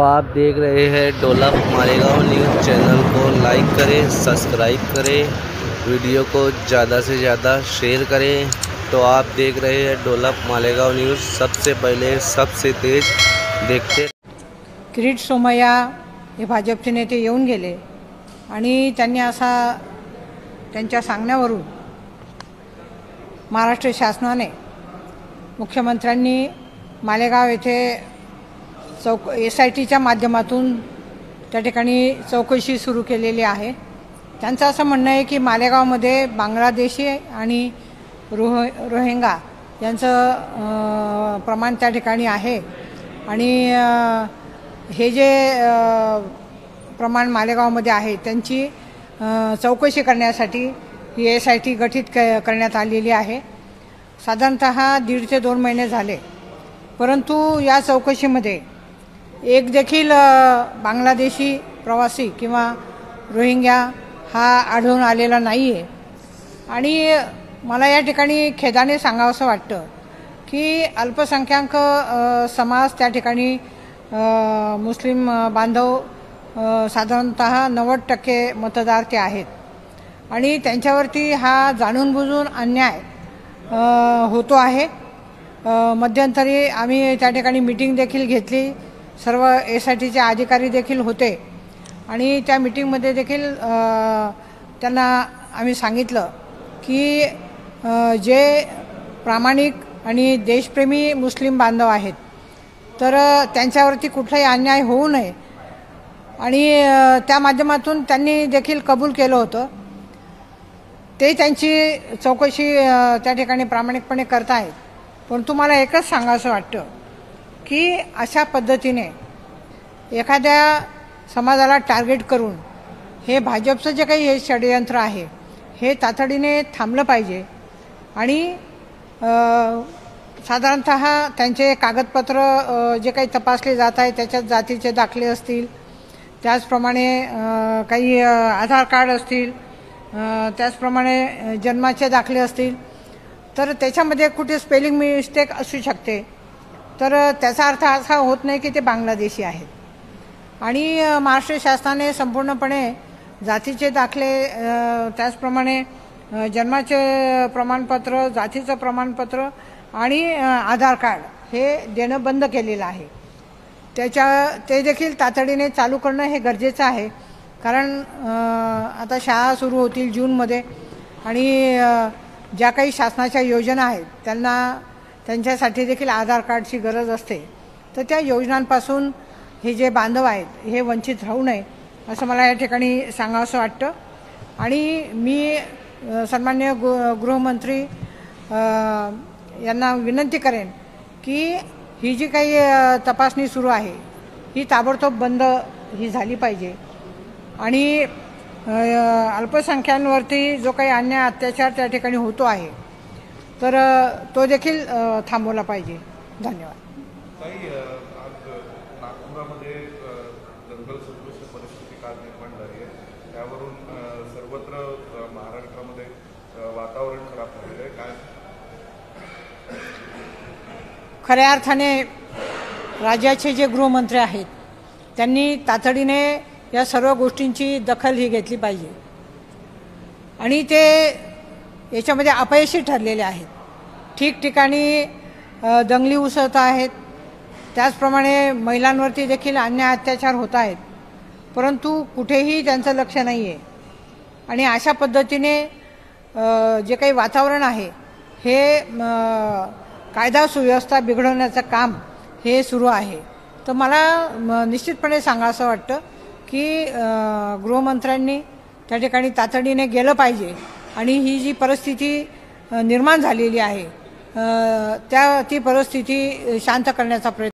आप देख रहे हैं डोला मालेगांव न्यूज़। चैनल को लाइक करें, सब्सक्राइब करें, वीडियो को ज़्यादा से ज़्यादा शेअर करें। तो आप देख रहे हैं डोला मालेगांव न्यूज़, सबसे पहले सबसे तेज देखते। किरीट सोमय्या हे भाजपचे नेते येऊन गेले आणि त्यांनी असा त्यांच्या सांगण्यावरून महाराष्ट्र शासनाने मुख्यमंत्र्यांनी मालेगाव येथे SITच्या माध्यमातून त्या ठिकाणी चौकशी सुरू केलेली आहे। त्यांचं असं म्हणणं आहे की मालेगावमध्ये बांगलादेशी आणि रोहिंगा यांचं प्रमाण त्या ठिकाणी आहे आणि हे जे प्रमाण मालेगावमध्ये आहे त्यांची चौकशी करण्यासाठी ही SIT गठीत करण्यात आलेली आहे। साधारणतः 1.5 ते 2 महिने झाले, परंतु या चौकशीमध्ये एक देखील बांगलादेशी प्रवासी किंवा रोहिंग्या हा आढळून आलेला नाही आहे। आणि मला या ठिकाणी खेदाने सांगावंसं वाटतं की अल्पसंख्याक समाज त्या ठिकाणी मुस्लिम बांधव साधारणतः 90% मतदार ते आहेत आणि त्यांच्यावरती हा जाणून बुजून अन्याय होतो आहे। मध्यंतरी आम्ही त्या ठिकाणी मीटिंग देखील घेतली, सर्व SITचे अधिकारी देखील होते आणि त्या मीटिंगमध्ये देखील त्यांना आम्ही सांगितलं की जे प्रामाणिक आणि देशप्रेमी मुस्लिम बांधव आहेत तर त्यांच्यावरती कुठलाही अन्याय होऊ नये आणि त्या माध्यमातून त्यांनी देखील कबूल केलं होतं। ते त्यांची चौकशी त्या ठिकाणी प्रामाणिकपणे करत आहेत। पण तुम्हाला एकच सांगावंसं वाटतं की अशा पद्धतीने एखाद्या समाजाला टार्गेट करून हे भाजपचं जे काही हे षडयंत्र आहे हे तातडीने थांबलं पाहिजे आणि साधारणतः त्यांचे कागदपत्र जे काही तपासले जात आहे त्याच्यात जातीचे दाखले असतील, त्याचप्रमाणे काही आधार कार्ड असतील, त्याचप्रमाणे जन्माचे दाखले असतील, तर त्याच्यामध्ये कुठे स्पेलिंग मिस्टेक असू शकते, तर त्याचा अर्थ असा होत नाही की ते बांगलादेशी आहेत। आणि महाराष्ट्र शासनाने संपूर्णपणे जातीचे दाखले, त्याचप्रमाणे जन्माचे प्रमाणपत्र, जातीचं प्रमाणपत्र आणि आधार कार्ड हे देणं बंद केलेलं आहे। ते देखील तातडीने चालू करणं हे गरजेचं आहे, कारण आता शाळा सुरू होतील जूनमध्ये आणि ज्या काही शासनाच्या योजना आहेत त्यांच्यासाठी देखील आधार कार्डची गरज असते, तर त्या योजनांपासून हे जे बांधव आहेत हे वंचित राहू नये असं मला या ठिकाणी सांगावंसं वाटतं। आणि मी सन्माननीय गृहमंत्री यांना विनंती करेन की ही जी काही तपासणी सुरू आहे ही ताबडतोब बंद झाली पाहिजे आणि अल्पसंख्यांवरती जो काही अन्याय अत्याचार त्या ठिकाणी होतो आहे तर तो देखील थांबवला पाहिजे। धन्यवाद। नागपुरामध्ये दंगल सदृश परिस्थिती काल निर्माण झाली आहे, त्यावरून सर्वत्र महाराष्ट्रामध्ये वातावरण खराब झालेलं आहे। काय खऱ्या अर्थाने राज्याचे जे गृहमंत्री आहेत त्यांनी तातडीने या सर्व गोष्टींची दखल ही घेतली पाहिजे आणि ते याच्यामध्ये अपयशी ठरलेले आहेत। ठिकठिकाणी दंगली उसळत आहेत, त्याचप्रमाणे महिलांवरती देखील अन्याय अत्याचार होत आहेत, परंतु कुठेही त्यांचं लक्ष नाही आहे। आणि अशा पद्धतीने जे काही वातावरण आहे हे कायदा सुव्यवस्था बिघडवण्याचं काम हे सुरू आहे। तर मला निश्चितपणे सांगावंसं वाटतं की गृहमंत्र्यांनी त्या ठिकाणी तातडीने गेलं पाहिजे आणि ही जी परिस्थिती निर्माण झालेली आहे ती परिस्थिती शांत करण्याचा प्रयत्न